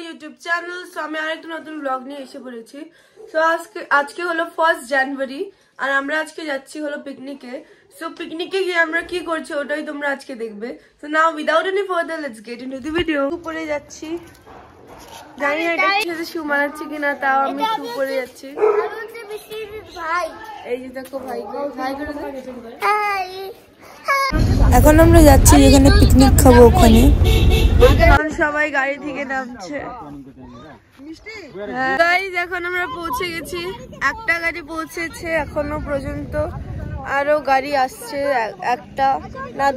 YouTube channel. So আমি আরেকটা নতুন ব্লগ নিয়ে এসে পড়েছি। সো আজকে হলো 1 জানুয়ারি আর আমরা আজকে যাচ্ছি হলো পিকনিকে। সো পিকনিকে গিয়ে আমরা কি করছি ওটাই তোমরা আজকে দেখবে। So now without any further let's get into the video. উপরে যাচ্ছি, জানি না এটা সাথে শু মানাচ্ছে কিনা, তাও আমি শু পরে যাচ্ছি। এই যে দেখো ভাই করে এখন আমরা যাচ্ছি যেখানে পিকনিক খাবো ওখানে। সবাই গাড়ি থেকে নামছে। গাইস এখন আমরা পৌঁছে গেছি, একটা গাড়ি পৌঁছেছে এখনো পর্যন্ত, আরো গাড়ি আসছে, একটা না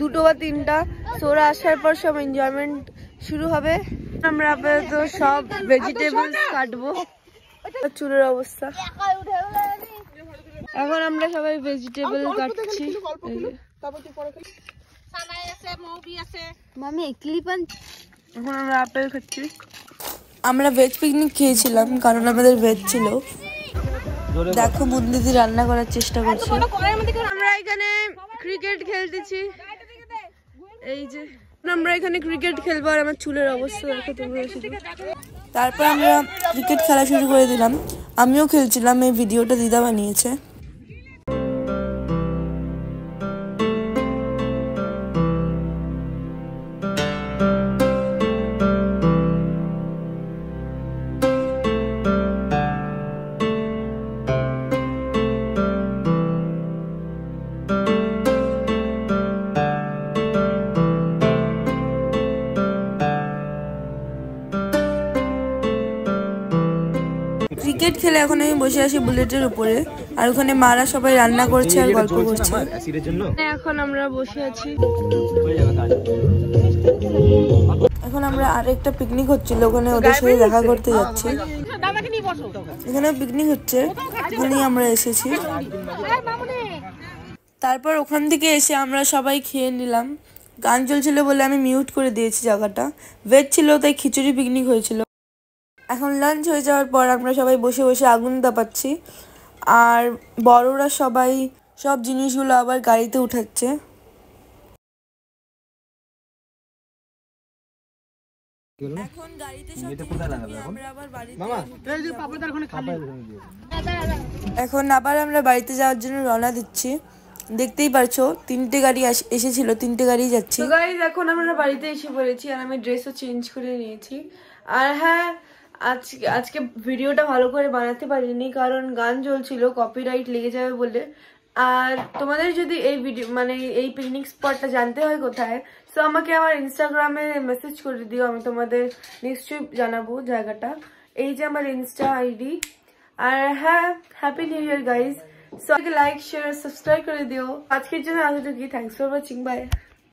দুটো বা তিনটা। ওরা আসার পর সব এনজয়মেন্ট শুরু হবে। আমরা আপাতত সব ভেজিটেবলস কাটবো। চুলের অবস্থা, এখন আমরা সবাই ভেজিটেবল কাটছি। এখন আমরা আপেল খাচ্ছি। আমরা ভেজ পিকনিক খেয়েছিলাম কারণ আমাদের ভেজ ছিল। দেখো মুন্দিদি রান্না করার চেষ্টা করছে। আমরা এখানে ক্রিকেট খেলতেছি, এই যে আমরা এখানে ক্রিকেট খেলবো। আর আমার চুলের অবস্থা দেখো তোমরা। তারপর আমরা ক্রিকেট খেলা শুরু করে দিলাম, আমিও খেলছিলাম। এই ভিডিওটা দিদা বানিয়েছে। ক্রিকেট খেলে এখন আমি বসে আছি বুলেটের উপরে, আর ওখানে মারা সবাই রান্না করছে আর গল্প করছে। এখন আমরা বসে আছি। এখন আমরা আরেকটা পিকনিক হচ্ছিল, ওখানে ওদের সাথে দেখা করতে যাচ্ছি। এখানে পিকনিক হচ্ছে, ওখানেই আমরা এসেছি। তারপর ওখান থেকে এসে আমরা সবাই খেয়ে নিলাম। গান চলছিল বলে আমি মিউট করে দিয়েছি জায়গাটা। ভেজ ছিল তাই খিচুড়ি পিকনিক হয়েছিল। এখন লাঞ্চ হয়ে যাওয়ার পর আমরা সবাই বসে বসে আগুন তাপাচ্ছি, আর বড়রা সবাই সব জিনিসগুলো আবার গাড়িতে উঠাচ্ছে। এখন গাড়িতে এখন আবার আমরা বাড়িতে যাওয়ার জন্য রওনা দিচ্ছি। দেখতেই পারছো 3টে গাড়ি এসেছিল, 3টে গাড়ি যাচ্ছি। গাইস এখন আমরা বাড়িতে এসে পড়েছি আর আমি ড্রেসও চেঞ্জ করে নিয়েছি। আর হ্যাঁ, আজকে ভিডিওটা ভালো করে বানাতে পারিনি কারণ গান চলছিল, কপিরাইট লেগে যাবে বলে। আর তোমাদের যদি এই ভিডিও মানে এই পিকনিক স্পটটা জানতে হয় কোথায়, সো আমাকে আমার ইনস্টাগ্রামে মেসেজ করে দিও, আমি তোমাদের নিশ্চয়ই জানাবো জায়গাটা। এই যে আমার ইনস্টা আইডি। আর হ্যাঁ, happy new year guys. So like share subscribe করে দিও। আজকের জন্য এতটুকুই। Thanks for watching, by.